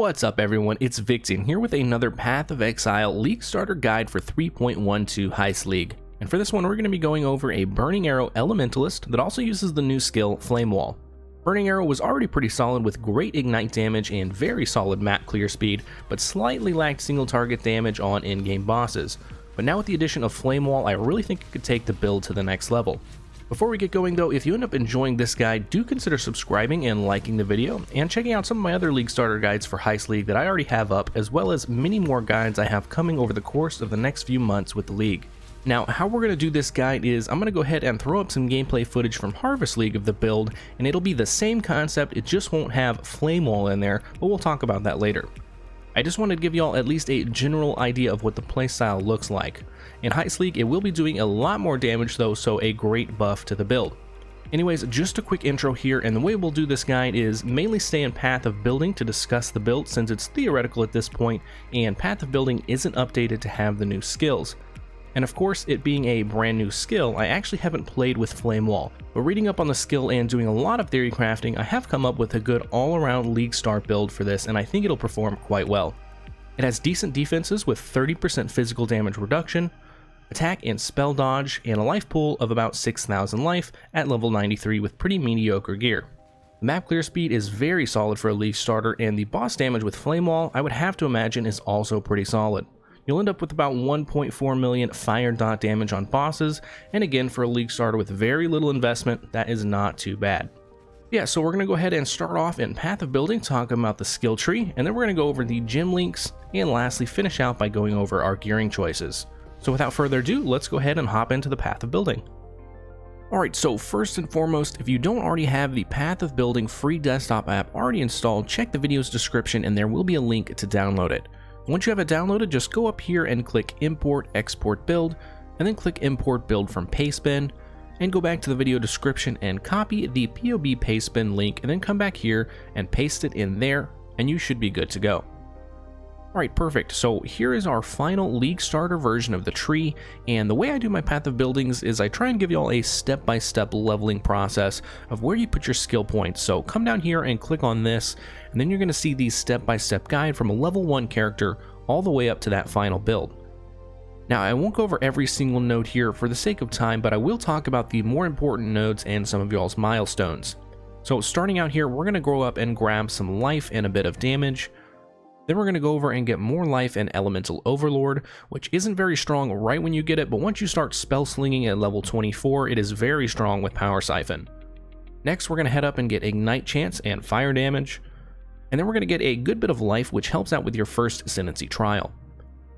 What's up everyone, it's Victon here with another Path of Exile League Starter Guide for 3.12 Heist League. And for this one we're going to be going over a Burning Arrow Elementalist that also uses the new skill Flame Wall. Burning Arrow was already pretty solid with great ignite damage and very solid map clear speed, but slightly lacked single target damage on in-game bosses. But now with the addition of Flame Wall, I really think it could take the build to the next level. Before we get going though, if you end up enjoying this guide, do consider subscribing and liking the video, and checking out some of my other League Starter guides for Heist League that I already have up, as well as many more guides I have coming over the course of the next few months with the League. Now, how we're going to do this guide is, I'm going to go ahead and throw up some gameplay footage from Harvest League of the build, and it'll be the same concept, it just won't have Flame Wall in there, but we'll talk about that later. I just wanted to give y'all at least a general idea of what the playstyle looks like. In Heist League, it will be doing a lot more damage though, so a great buff to the build. Anyways, just a quick intro here, and the way we'll do this guide is mainly stay in Path of Building to discuss the build since it's theoretical at this point, and Path of Building isn't updated to have the new skills. And of course, it being a brand new skill, I actually haven't played with Flame Wall, but reading up on the skill and doing a lot of theory crafting, I have come up with a good all-around League Star build for this, and I think it'll perform quite well. It has decent defenses with 30% physical damage reduction, attack and spell dodge, and a life pool of about 6,000 life at level 93 with pretty mediocre gear. The map clear speed is very solid for a League Starter, and the boss damage with Flame Wall, I would have to imagine, is also pretty solid. You'll end up with about 1.4 million fire dot damage on bosses, and again for a League Starter with very little investment, that is not too bad. Yeah, so we're going to go ahead and start off in Path of Building talking about the skill tree, and then we're going to go over the gem links, and lastly finish out by going over our gearing choices. So without further ado, let's go ahead and hop into the Path of Building. Alright, so first and foremost, if you don't already have the Path of Building free desktop app already installed, check the video's description and there will be a link to download it. Once you have it downloaded, just go up here and click Import Export Build, and then click Import Build from Pastebin, and go back to the video description and copy the POB Pastebin link, and then come back here and paste it in there, and you should be good to go. Alright, perfect. So here is our final League Starter version of the tree, and the way I do my Path of Buildings is I try and give you all a step-by-step leveling process of where you put your skill points. So come down here and click on this, and then you're going to see the step-by-step guide from a level 1 character all the way up to that final build. Now, I won't go over every single node here for the sake of time, but I will talk about the more important nodes and some of y'all's milestones. So starting out here, we're going to go up and grab some life and a bit of damage. Then we're going to go over and get more life and Elemental Overlord, which isn't very strong right when you get it, but once you start spell slinging at level 24, it is very strong with Power Siphon. Next, we're going to head up and get Ignite Chance and Fire Damage, and then we're going to get a good bit of life, which helps out with your first Ascendancy Trial.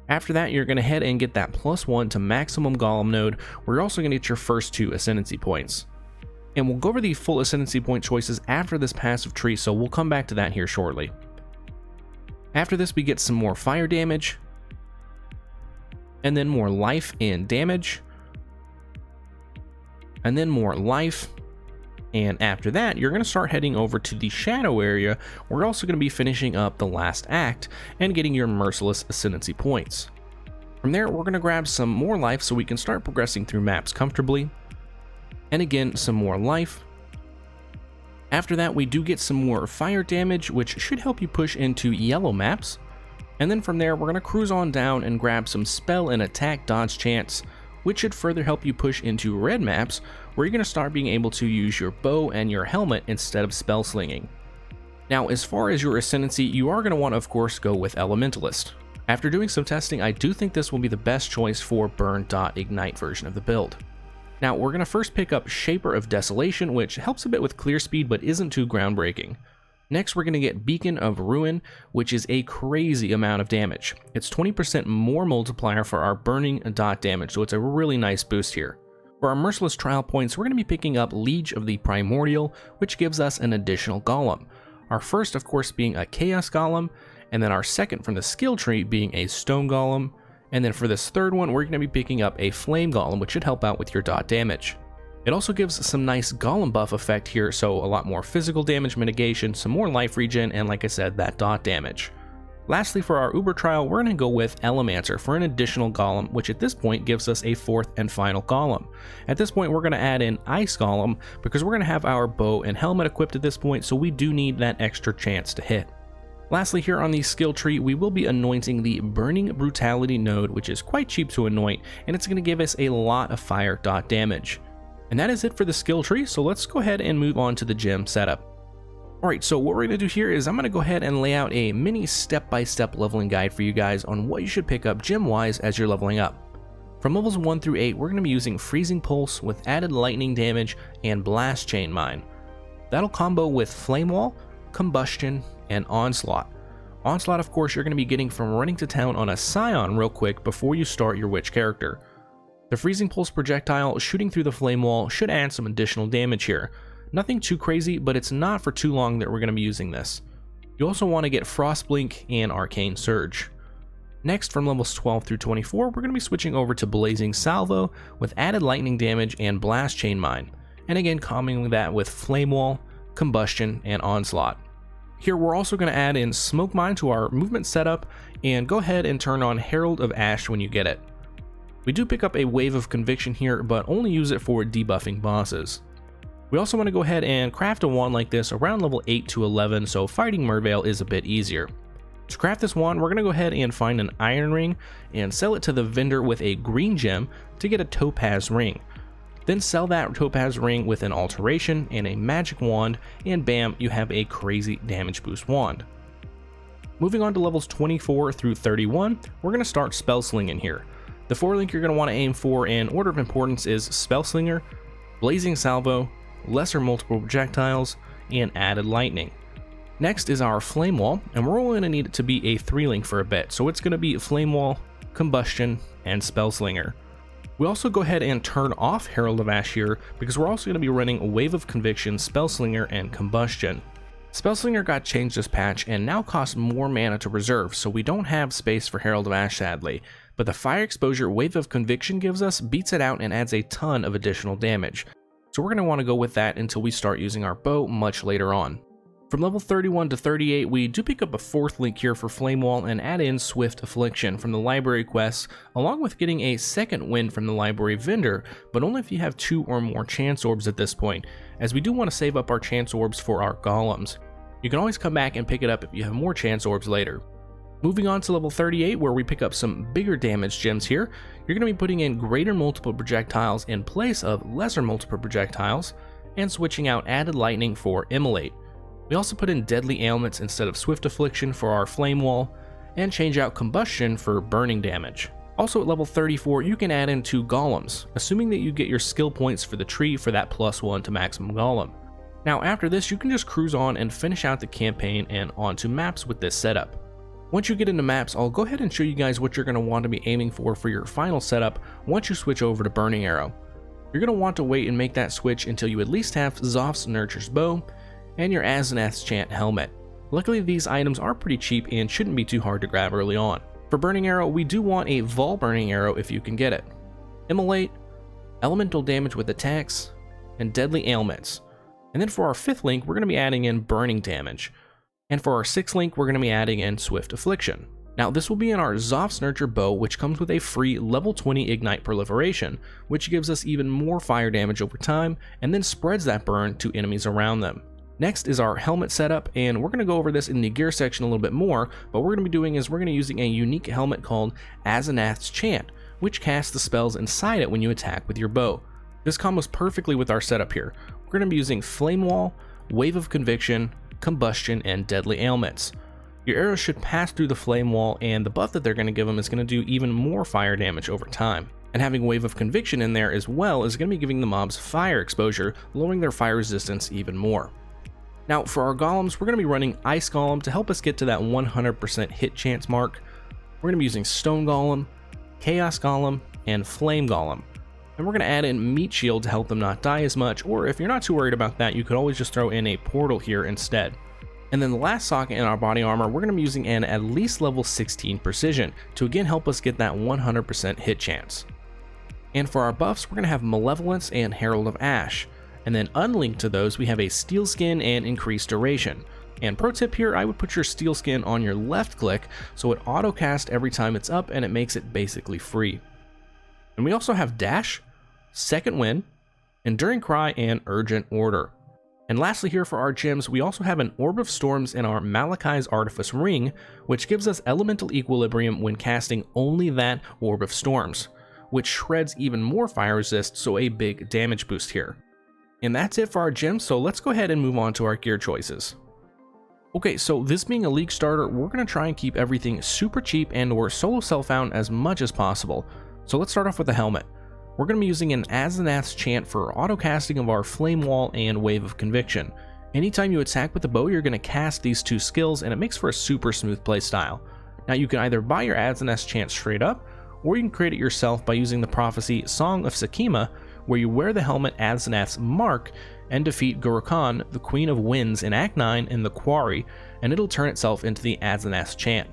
After that, you're going to head and get that +1 to maximum Golem node, where you're also going to get your first 2 Ascendancy points. And we'll go over the full Ascendancy point choices after this passive tree, so we'll come back to that here shortly. After this, we get some more fire damage, and then more life and damage, and then more life, and after that, you're going to start heading over to the shadow area. We're also going to be finishing up the last act and getting your merciless Ascendancy points. From there, we're going to grab some more life so we can start progressing through maps comfortably, and again, some more life. After that, we do get some more fire damage, which should help you push into yellow maps. And then from there, we're going to cruise on down and grab some spell and attack dodge chance, which should further help you push into red maps, where you're going to start being able to use your bow and your helmet instead of spell slinging. Now, as far as your Ascendancy, you are going to want to, of course, go with Elementalist. After doing some testing, I do think this will be the best choice for Burn.Ignite version of the build. Now, we're going to first pick up Shaper of Desolation, which helps a bit with clear speed but isn't too groundbreaking. Next, we're going to get Beacon of Ruin, which is a crazy amount of damage. It's 20% more multiplier for our burning dot damage, so it's a really nice boost here. For our Merciless Trial points, we're going to be picking up Liege of the Primordial, which gives us an additional Golem. Our first, of course, being a Chaos Golem, and then our second from the skill tree being a Stone Golem. And then for this third one, we're going to be picking up a Flame Golem, which should help out with your dot damage. It also gives some nice Golem buff effect here, so a lot more physical damage mitigation, some more life regen, and like I said, that dot damage. Lastly, for our Uber trial, we're going to go with Elemancer for an additional Golem, which at this point gives us a 4th and final Golem. At this point, we're going to add in Ice Golem, because we're going to have our bow and helmet equipped at this point, so we do need that extra chance to hit. Lastly, here on the skill tree, we will be anointing the Burning Brutality node, which is quite cheap to anoint, and it's going to give us a lot of fire dot damage. And that is it for the skill tree, so let's go ahead and move on to the gem setup. Alright, so what we're going to do here is I'm going to go ahead and lay out a mini step-by-step leveling guide for you guys on what you should pick up gem-wise as you're leveling up. From levels 1 through 8, we're going to be using Freezing Pulse with added lightning damage and Blast Chain Mine. That'll combo with Flame Wall, Combustion, and Onslaught. Onslaught, of course, you're going to be getting from running to town on a Scion real quick before you start your Witch character. The Freezing Pulse projectile shooting through the Flame Wall should add some additional damage here. Nothing too crazy, but it's not for too long that we're going to be using this. You also want to get Frost Blink and Arcane Surge. Next, from levels 12 through 24, we're going to be switching over to Blazing Salvo with added lightning damage and Blast Chain Mine, and again combining that with Flame Wall, Combustion, and Onslaught. Here we're also going to add in Smoke Mine to our movement setup, and go ahead and turn on Herald of Ash when you get it. We do pick up a Wave of Conviction here, but only use it for debuffing bosses. We also want to go ahead and craft a wand like this around level 8 to 11, so fighting Merveil is a bit easier. To craft this wand, we're going to go ahead and find an iron ring and sell it to the vendor with a green gem to get a topaz ring. Then sell that topaz ring with an alteration and a magic wand, and bam, you have a crazy damage boost wand. Moving on to levels 24 through 31, we're going to start Spell Slinging here. The 4 link you're going to want to aim for in order of importance is Spell Slinger, Blazing Salvo, Lesser Multiple Projectiles, and Added Lightning. Next is our Flame Wall, and we're only going to need it to be a 3 link for a bit, so it's going to be Flame Wall, Combustion, and Spell Slinger. We also go ahead and turn off Herald of Ash here because we're also going to be running Wave of Conviction, Spell Slinger, and Combustion. Spell Slinger got changed this patch and now costs more mana to reserve, so we don't have space for Herald of Ash sadly, but the Fire Exposure Wave of Conviction gives us beats it out and adds a ton of additional damage. So we're going to want to go with that until we start using our bow much later on. From level 31 to 38, we do pick up a 4th link here for Flame Wall and add in Swift Affliction from the library quests, along with getting a 2nd wind from the library vendor, but only if you have 2 or more chance orbs at this point, as we do want to save up our chance orbs for our golems. You can always come back and pick it up if you have more chance orbs later. Moving on to level 38, where we pick up some bigger damage gems here, you're going to be putting in Greater Multiple Projectiles in place of Lesser Multiple Projectiles, and switching out Added Lightning for Immolate. We also put in Deadly Ailments instead of Swift Affliction for our Flame Wall, and change out Combustion for burning damage. Also at level 34, you can add in 2 Golems, assuming that you get your skill points for the tree for that +1 to maximum Golem. Now after this, you can just cruise on and finish out the campaign and onto maps with this setup. Once you get into maps, I'll go ahead and show you guys what you're going to want to be aiming for your final setup once you switch over to Burning Arrow. You're going to want to wait and make that switch until you at least have Zoph's Nurture's Bow and your Asenath's Chant helmet. Luckily these items are pretty cheap and shouldn't be too hard to grab early on. For Burning Arrow, we do want a Vol Burning Arrow if you can get it, Immolate, Elemental Damage with attacks, and Deadly Ailments. And then for our 5th link, we're going to be adding in Burning Damage. And for our 6th link, we're going to be adding in Swift Affliction. Now this will be in our Zoph's Nurture Bow, which comes with a free level 20 Ignite Proliferation, which gives us even more fire damage over time, and then spreads that burn to enemies around them. Next is our helmet setup, and we're going to go over this in the gear section a little bit more, but what we're going to be doing is we're going to be using a unique helmet called Asenath's Chant, which casts the spells inside it when you attack with your bow. This combos perfectly with our setup here. We're going to be using Flame Wall, Wave of Conviction, Combustion, and Deadly Ailments. Your arrows should pass through the Flame Wall, and the buff that they're going to give them is going to do even more fire damage over time. And having Wave of Conviction in there as well is going to be giving the mobs fire exposure, lowering their fire resistance even more. Now for our golems, we're going to be running Ice Golem to help us get to that 100% hit chance mark. We're going to be using Stone Golem, Chaos Golem, and Flame Golem. And we're going to add in Meat Shield to help them not die as much, or if you're not too worried about that, you could always just throw in a portal here instead. And then the last socket in our body armor, we're going to be using an at least level 16 Precision to again help us get that 100% hit chance. And for our buffs, we're going to have Malevolence and Herald of Ash. And then unlinked to those, we have a Steel Skin and Increased Duration. And pro tip here, I would put your Steel Skin on your left click so it auto casts every time it's up and it makes it basically free. And we also have Dash, Second Wind, Enduring Cry, and Urgent Order. And lastly here for our gems, we also have an Orb of Storms in our Malachai's Artifice Ring, which gives us elemental equilibrium when casting only that Orb of Storms, which shreds even more fire resist, so a big damage boost here. And that's it for our gems, so let's go ahead and move on to our gear choices. Okay, so this being a league starter, we're going to try and keep everything super cheap and or solo self-found as much as possible. So let's start off with the helmet. We're going to be using an Ascendancy chant for auto casting of our Flame Wall and Wave of Conviction. Anytime you attack with the bow, you're going to cast these two skills and it makes for a super smooth playstyle. Now you can either buy your Ascendancy chant straight up, or you can create it yourself by using the prophecy Song of Sakima, where you wear the helmet Ascendancy's mark and defeat Gurukhan, the Queen of Winds in Act 9 in the Quarry, and it'll turn itself into the Ascendancy chant.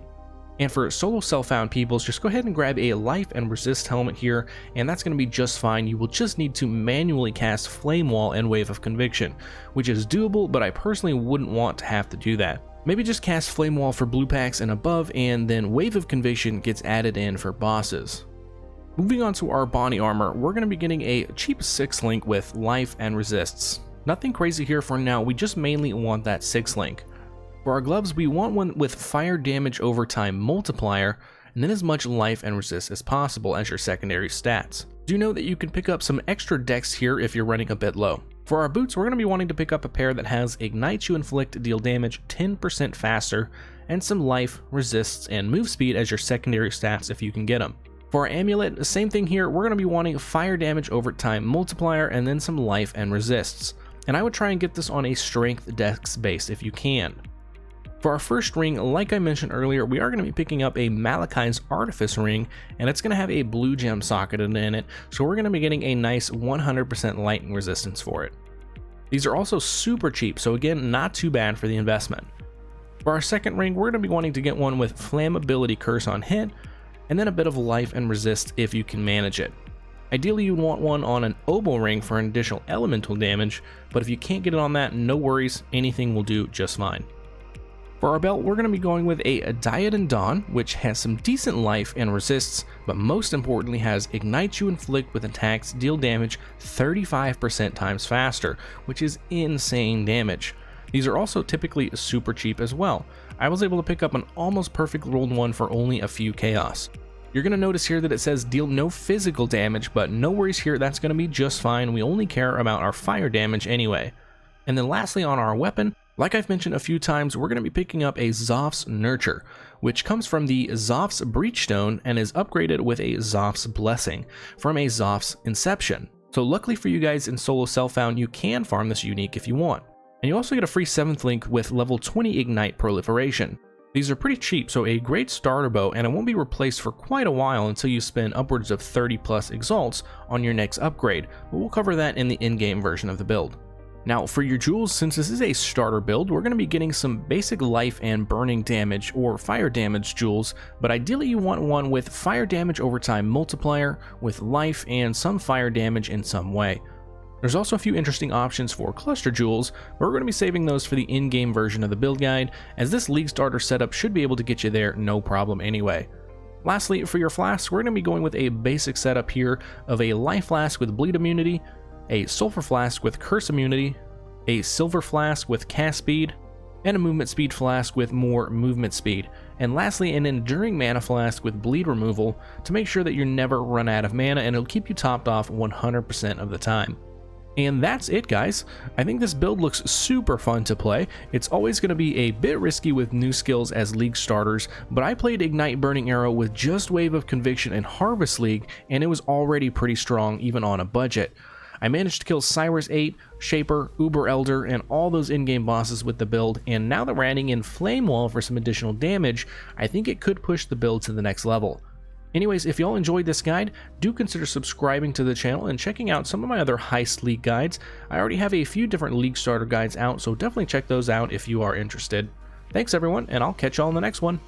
And for solo self-found peoples, just go ahead and grab a life and resist helmet here, and that's going to be just fine. You will just need to manually cast Flame Wall and Wave of Conviction, which is doable, but I personally wouldn't want to have to do that. Maybe just cast Flame Wall for blue packs and above, and then Wave of Conviction gets added in for bosses. Moving on to our body armor, we're going to be getting a cheap 6 link with life and resists. Nothing crazy here for now, we just mainly want that 6 link. For our gloves, we want one with fire damage over time multiplier, and then as much life and resist as possible as your secondary stats. Do know that you can pick up some extra dex here if you're running a bit low. For our boots, we're going to be wanting to pick up a pair that has Ignite You Inflict deal damage 10% faster, and some life, resists, and move speed as your secondary stats if you can get them. For our amulet, same thing here, we're going to be wanting fire damage over time multiplier and then some life and resists. And I would try and get this on a strength dex base if you can. For our first ring, like I mentioned earlier, we are going to be picking up a Malachai's Artifice Ring, and it's going to have a blue gem socketed in it, so we're going to be getting a nice 100% lightning resistance for it. These are also super cheap, so again, not too bad for the investment. For our second ring, we're going to be wanting to get one with Flammability Curse on hit, and then a bit of life and resist if you can manage it. Ideally, you'd want one on an oboe ring for an additional elemental damage, but if you can't get it on that, no worries, anything will do just fine. For our belt, we're going to be going with a Diadem Dawn, which has some decent life and resists, but most importantly has Ignite You Inflict with attacks deal damage 35% times faster, which is insane damage. These are also typically super cheap as well. I was able to pick up an almost perfect rolled one for only a few chaos. You're going to notice here that it says deal no physical damage, but no worries here, that's going to be just fine. We only care about our fire damage anyway. And then lastly on our weapon, like I've mentioned a few times, we're going to be picking up a Zoph's Nurture, which comes from the Zoph's Breachstone and is upgraded with a Zoph's Blessing from a Zoph's Inception. So luckily for you guys in solo self-found, you can farm this unique if you want. And you also get a free 7th link with level 20 Ignite Proliferation. These are pretty cheap, so a great starter bow, and it won't be replaced for quite a while until you spend upwards of 30 plus exalts on your next upgrade, but we'll cover that in the in-game version of the build. Now for your jewels, since this is a starter build, we're going to be getting some basic life and burning damage or fire damage jewels, but ideally you want one with fire damage over time multiplier, with life and some fire damage in some way. There's also a few interesting options for cluster jewels, but we're going to be saving those for the in-game version of the build guide, as this league starter setup should be able to get you there no problem anyway. Lastly, for your flasks, we're going to be going with a basic setup here of a life flask with bleed immunity, a sulfur flask with curse immunity, a silver flask with cast speed, and a movement speed flask with more movement speed, and lastly an enduring mana flask with bleed removal to make sure that you never run out of mana and it'll keep you topped off 100% of the time. And that's it, guys. I think this build looks super fun to play. It's always going to be a bit risky with new skills as league starters, but I played Ignite Burning Arrow with just Wave of Conviction and Harvest League, and it was already pretty strong even on a budget. I managed to kill Cyrus 8, Shaper, Uber Elder, and all those in-game bosses with the build, and now that we're adding in Flame Wall for some additional damage, I think it could push the build to the next level. Anyways, if y'all enjoyed this guide, do consider subscribing to the channel and checking out some of my other Heist League guides. I already have a few different League starter guides out, so definitely check those out if you are interested. Thanks everyone, and I'll catch y'all in the next one.